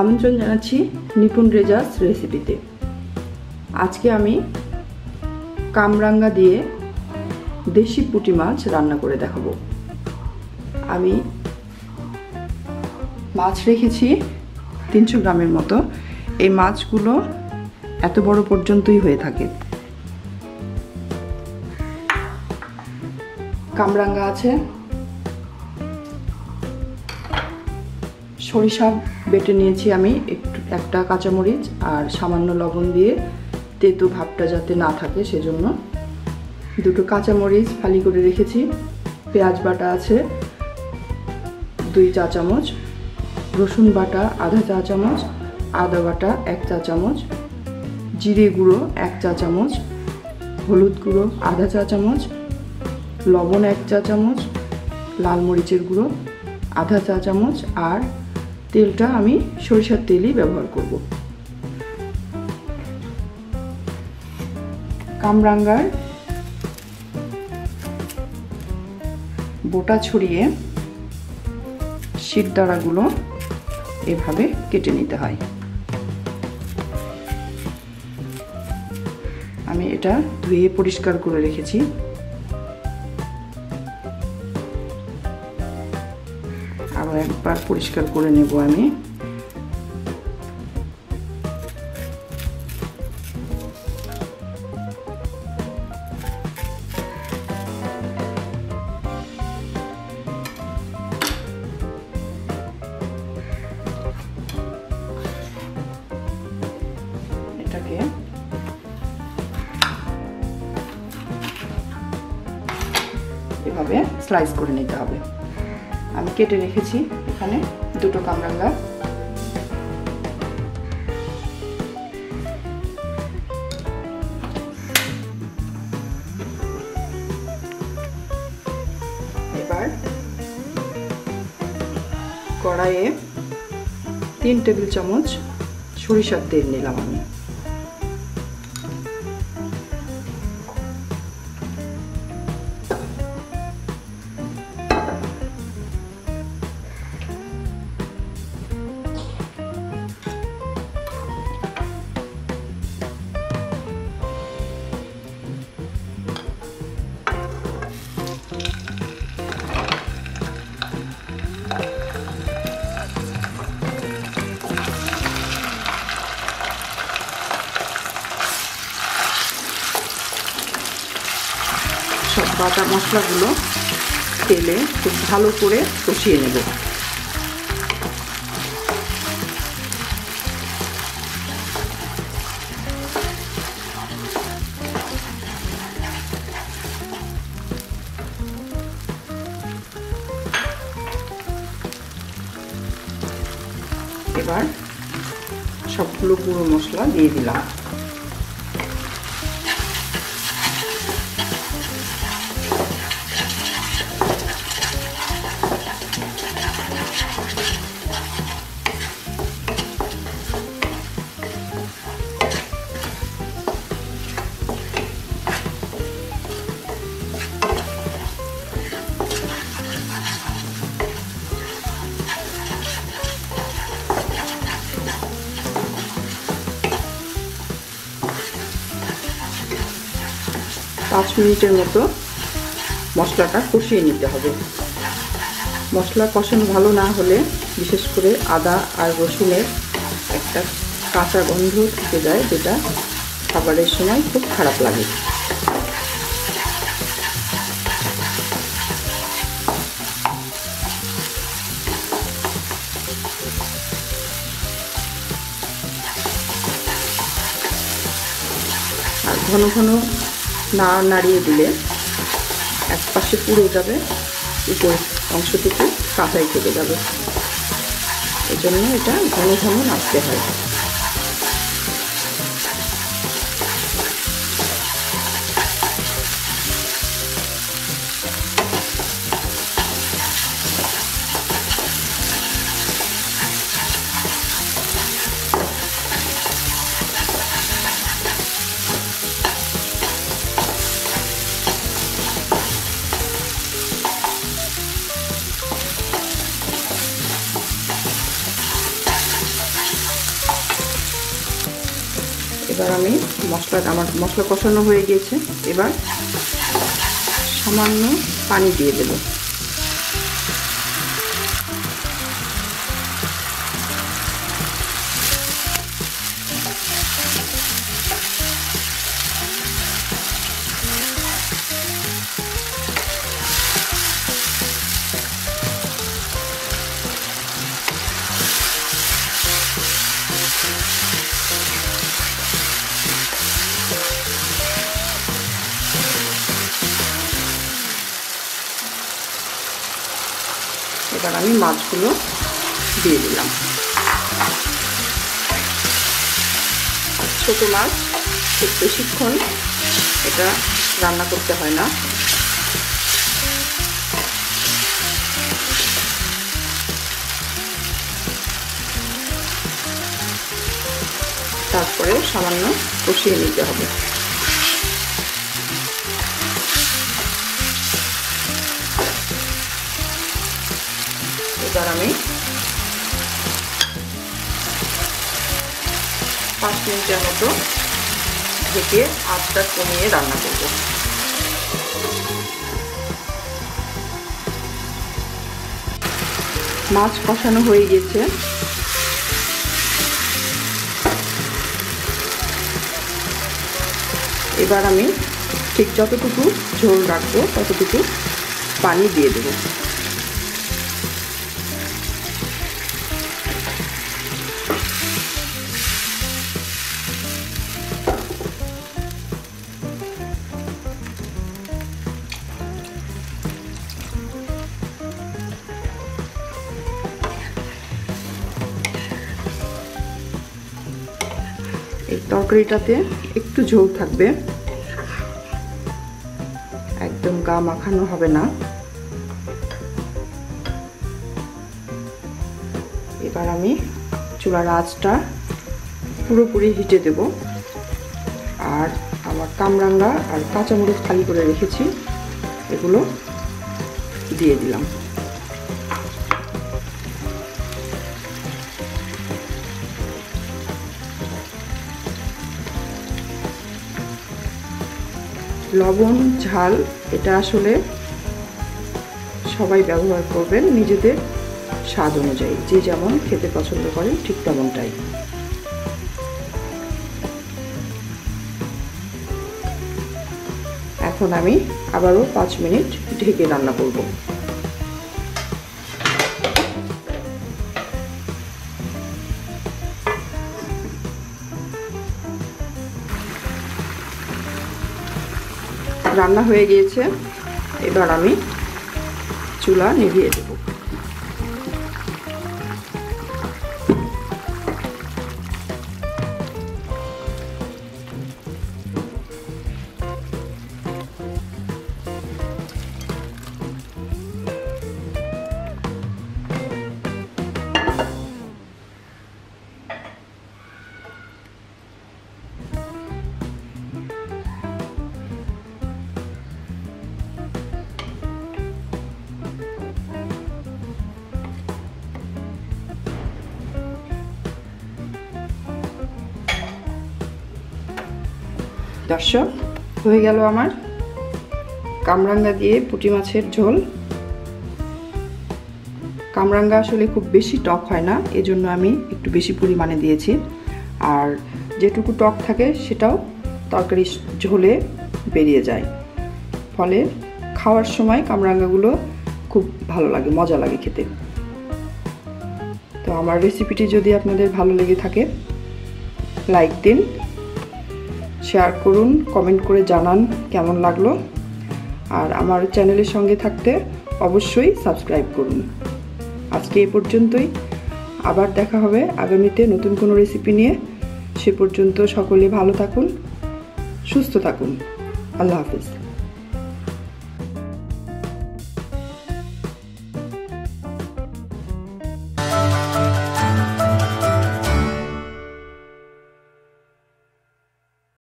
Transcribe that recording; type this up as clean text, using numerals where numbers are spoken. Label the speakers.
Speaker 1: আমন্ত্রণ জানাচ্ছি নিপুণ রেজাস রেসিপিতে। আজকে আমি কামরাঙ্গা দিয়ে দেশি পুঁটি মাছ রান্না করে দেখাবো। আমি মাছ রেখেছি 300 গ্রামের মতো। এই মাছগুলো এত বড় পর্যন্তই হয়ে থাকে। কামরাঙ্গা আছে, সরিষা বেটে নিয়েছি আমি একটা কাঁচামরিচ আর সামান্য লবণ দিয়ে, তেতো ভাবটা যাতে না থাকে সেজন্য। দুটো কাঁচামরিচ ফালি করে রেখেছি। পেঁয়াজ বাটা আছে 2 চা চামচ, রসুন বাটা আধা চা চামচ, আদা বাটা 1 চা চামচ, জিরে গুঁড়ো 1 চা চামচ, হলুদ গুঁড়ো আধা চা চামচ, লবণ 1 চা চামচ, লাল মরিচের গুঁড়ো আধা চা চামচ, আর তেলটা আমি সরিষার তেলই ব্যবহার করব। কামরাঙ্গার বোটা ছড়িয়ে শিরদাঁড়াগুলো এভাবে কেটে নিতে হয়। আমি এটা ধুয়ে পরিষ্কার করে রেখেছি। আরো একবার পরিষ্কার করে নেব আমি। এটাকে এভাবে স্লাইস করে নিতে হবে। আমি কেটে রেখেছি এখানে দুটো কামরাঙ্গা। এবার কড়াইয়ে 3 টেবিল চামচ সরিষার তেল নিলাম আমি। সব বাটা মশলাগুলো তেলে খুব ভালো করে কষিয়ে নেব। এবার সবগুলো গুঁড়ো মশলা দিয়ে দিলাম। পাঁচ মিনিটের মতো মশলাটা কষিয়ে নিতে হবে। মশলা কষানো ভালো না হলে, বিশেষ করে আদা আর রসুনের একটা কাঁচা গন্ধ থেকে যায়, যেটা খাবারের সময় খুব খারাপ লাগে। আর ঘন ঘন না নাড়িয়ে দিলে এক পাশে পুড়ে যাবে, উপরের অংশটুকু কাঁচাই থেকে যাবে। এই জন্য এটা ঘন ঘন নাড়তে হয়। এবার আমি আমার মশলা কষানো হয়ে গিয়েছে। এবার সামান্য পানি দিয়ে দেব। এবার আমি মাছগুলো দিয়ে দিলাম। ছোট মাছ, খুব বেশিক্ষণ এটা রান্না করতে হয় না। তারপরে সামান্য কষিয়ে নিতে হবে। এবার আমি 5 মিনিটের মতো ঢেকে আঁচটা কমিয়ে রান্না করব। মাছ কষানো হয়ে গেছে। এবার আমি ঠিক যতটুকু ঝোল রাখবো ততটুকু পানি দিয়ে দেব। এই তরকারিটাতে একটু ঝোল থাকবে, একদম গা মাখানো হবে না। এবার আমি চুলার আঁচটা পুরোপুরি হিটে দেব। আর আমার কামরাঙ্গা আর কাঁচামরিচ খালি করে রেখেছি, এগুলো দিয়ে দিলাম। লবণ ঝাল এটা আসলে সবাই ব্যবহার করবেন নিজেদের স্বাদ অনুযায়ী, যে যেমন খেতে পছন্দ করেন ঠিক তেমনটাই। এখন আমি আবারও 5 মিনিট ঢেকে রান্না করব। রান্না হয়ে গিয়েছে। এবার আমি চুলা নিভিয়ে দেব। দর্শক, হয়ে গেল আমার কামরাঙ্গা দিয়ে পুঁটি মাছের ঝোল। কামরাঙ্গা আসলে খুব বেশি টক হয় না, এজন্য আমি একটু বেশি পরিমাণে দিয়েছি। আর যেটুকু টক থাকে সেটাও তরকারি ঝোলে বেরিয়ে যায়, ফলে খাওয়ার সময় কামরাঙ্গাগুলো খুব ভালো লাগে, মজা লাগে খেতে। তো আমার রেসিপিটি যদি আপনাদের ভালো লেগে থাকে লাইক দিন, শেয়ার করুন, কমেন্ট করে জানান কেমন লাগলো। আর আমার চ্যানেলের সঙ্গে থাকতে অবশ্যই সাবস্ক্রাইব করুন। আজকে এই পর্যন্তই, আবার দেখা হবে আগামীতে নতুন কোনো রেসিপি নিয়ে। সে পর্যন্ত সকলে ভালো থাকুন, সুস্থ থাকুন। আল্লাহ হাফেজ।